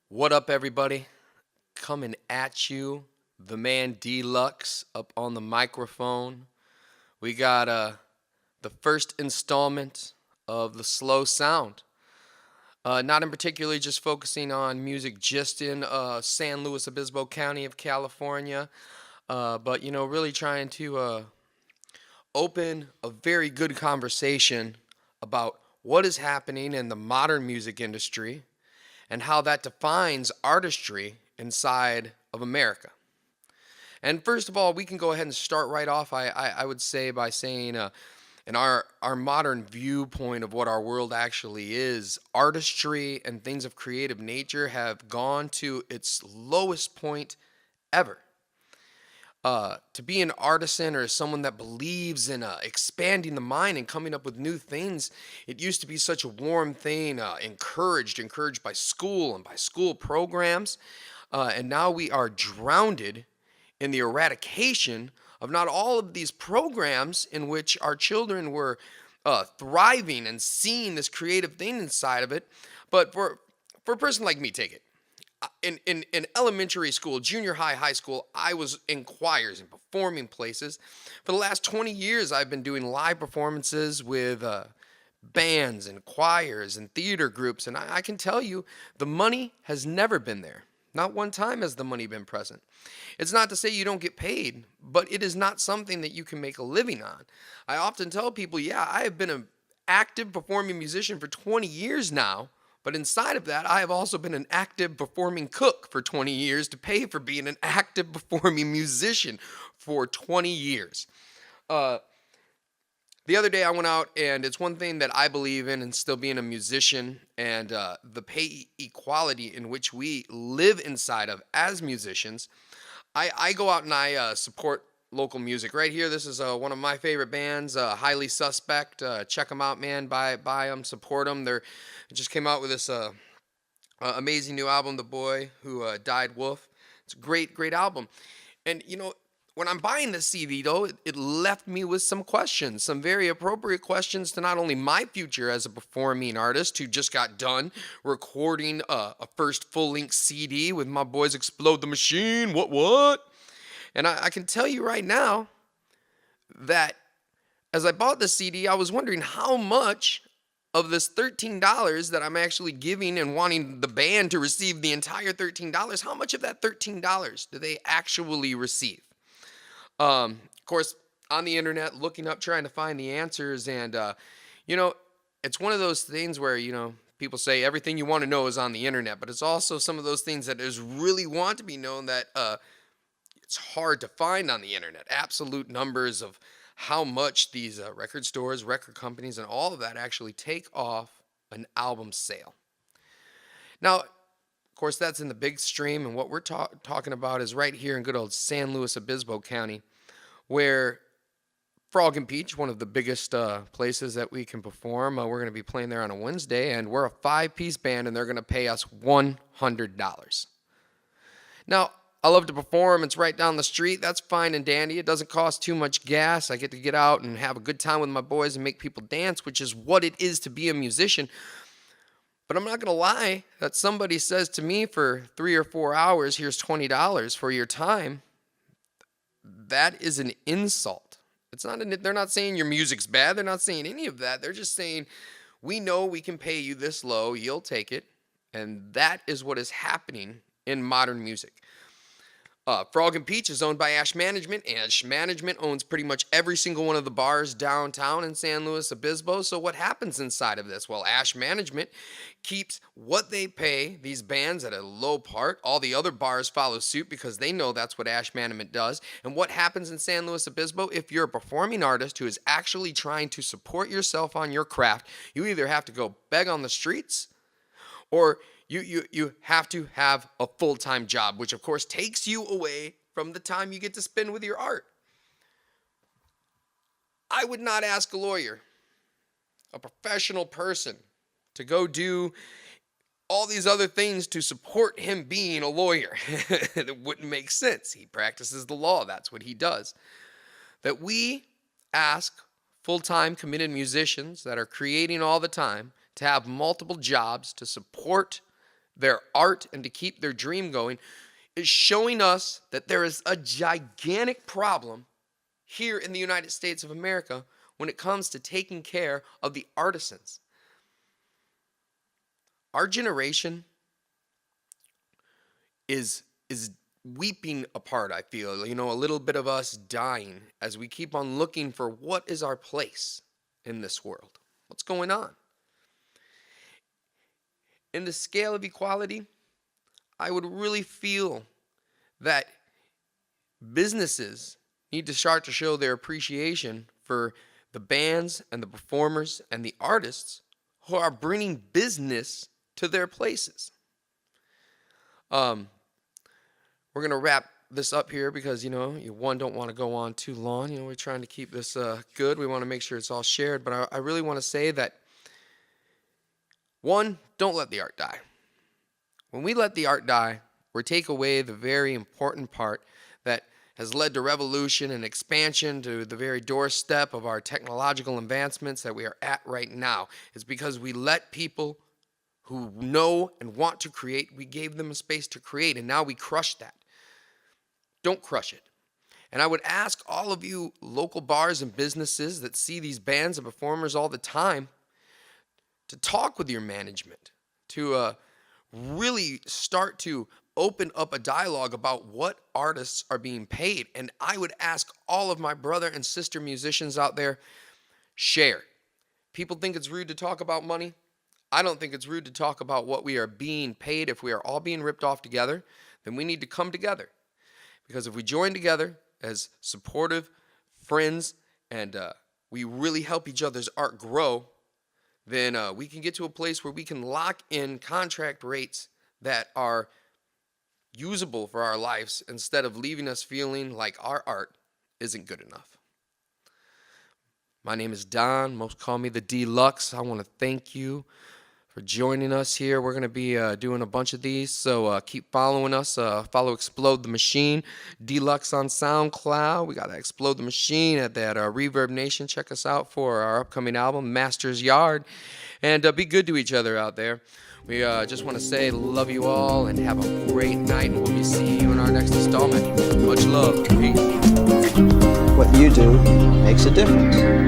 What up, everybody? Coming at you, the man DLUX up on the microphone. We got the first installment of the slow sound. Not in particular just focusing on music just in San Luis Obispo County of California, but really trying to open a very good conversation about what is happening in the modern music industry and how that defines artistry inside of America. And first of all, we can go ahead and start right off. I would say by saying, in our modern viewpoint of what our world actually is, artistry and things of creative nature have gone to its lowest point ever. To be an artisan or someone that believes in expanding the mind and coming up with new things, it used to be such a warm thing, encouraged by school and by school programs, and now we are drowned in the eradication of not all of these programs in which our children were thriving and seeing this creative thing inside of it. But for a person like me, take it in elementary school, junior high, high school, I was in choirs and performing places. For the last 20 years, I've been doing live performances with bands and choirs and theater groups. And I can tell you, the money has never been there. Not one time has the money been present. It's not to say you don't get paid, but it is not something that you can make a living on. I often tell people, yeah, I have been an active performing musician for 20 years now. But inside of that, I have also been an active performing cook for 20 years to pay for being an active performing musician for 20 years. The other day I went out, and it's one thing that I believe in, and still being a musician and the pay equality in which we live inside of as musicians. I go out and I support local music right here. This is one of my favorite bands, Highly Suspect. Check them out, man. Buy them, support them. They just came out with this amazing new album, The Boy Who Died Wolf. It's a great album. And when I'm buying this CD, though, it left me with some questions, some very appropriate questions to not only my future as a performing artist who just got done recording a first full-length CD with my boys Explode the Machine. What? And I can tell you right now that as I bought the CD, I was wondering how much of this $13 that I'm actually giving and wanting the band to receive the entire $13, how much of that $13 do they actually receive? Of course, on the internet, looking up, trying to find the answers. And, it's one of those things where, people say everything you want to know is on the internet, but it's also some of those things that is really want to be known that, it's hard to find on the internet. Absolute numbers of how much these record stores, record companies, and all of that actually take off an album sale. Now, of course, that's in the big stream, and what we're talking about is right here in good old San Luis Obispo County, where Frog and Peach, one of the biggest places that we can perform, we're going to be playing there on a Wednesday, and we're a 5-piece band, and they're going to pay us $100. Now, I love to perform. It's right down the street. That's fine and dandy. It doesn't cost too much gas. I get to get out and have a good time with my boys and make people dance, which is what it is to be a musician. But I'm not going to lie that somebody says to me for 3 or 4 hours, here's $20 for your time. That is an insult. They're not saying your music's bad. They're not saying any of that. They're just saying, we know we can pay you this low. You'll take it. And that is what is happening in modern music. Frog and Peach is owned by Ash Management. Ash Management owns pretty much every single one of the bars downtown in San Luis Obispo. So what happens inside of this? Well, Ash Management keeps what they pay these bands at a low part. All the other bars follow suit because they know that's what Ash Management does. And what happens in San Luis Obispo? If you're a performing artist who is actually trying to support yourself on your craft, you either have to go beg on the streets or you have to have a full-time job, which of course takes you away from the time you get to spend with your art. I would not ask a lawyer, a professional person, to go do all these other things to support him being a lawyer. It wouldn't make sense. He practices the law. That's what he does. That we ask full-time committed musicians that are creating all the time to have multiple jobs to support their art and to keep their dream going, is showing us that there is a gigantic problem here in the United States of America when it comes to taking care of the artisans. Our generation is weeping apart, I feel. You know, a little bit of us dying as we keep on looking for what is our place in this world. What's going on? In the scale of equality, I would really feel that businesses need to start to show their appreciation for the bands and the performers and the artists who are bringing business to their places. We're going to wrap this up here because, you know, you don't want to go on too long. You know, we're trying to keep this good. We want to make sure it's all shared. But I really want to say that, one, don't let the art die. When we let the art die, we take away the very important part that has led to revolution and expansion to the very doorstep of our technological advancements that we are at right now. It's because we let people who know and want to create, we gave them a space to create, and now we crush that. Don't crush it. And I would ask all of you local bars and businesses that see these bands and performers all the time to talk with your management, to really start to open up a dialogue about what artists are being paid. And I would ask all of my brother and sister musicians out there, share. People think it's rude to talk about money. I don't think it's rude to talk about what we are being paid. If we are all being ripped off together, then we need to come together. Because if we join together as supportive friends and we really help each other's art grow, then we can get to a place where we can lock in contract rates that are usable for our lives instead of leaving us feeling like our art isn't good enough. My name is Don. Most call me the DLUX. I want to thank you for joining us here. We're going to be doing a bunch of these, so keep following us. Follow Explode the Machine, DLUX on SoundCloud. We got to Explode the Machine at that Reverb Nation. Check us out for our upcoming album, Master's Yard. And be good to each other out there. We just want to say love you all and have a great night. And we'll be seeing you in our next installment. Much love. Peace. What you do makes a difference.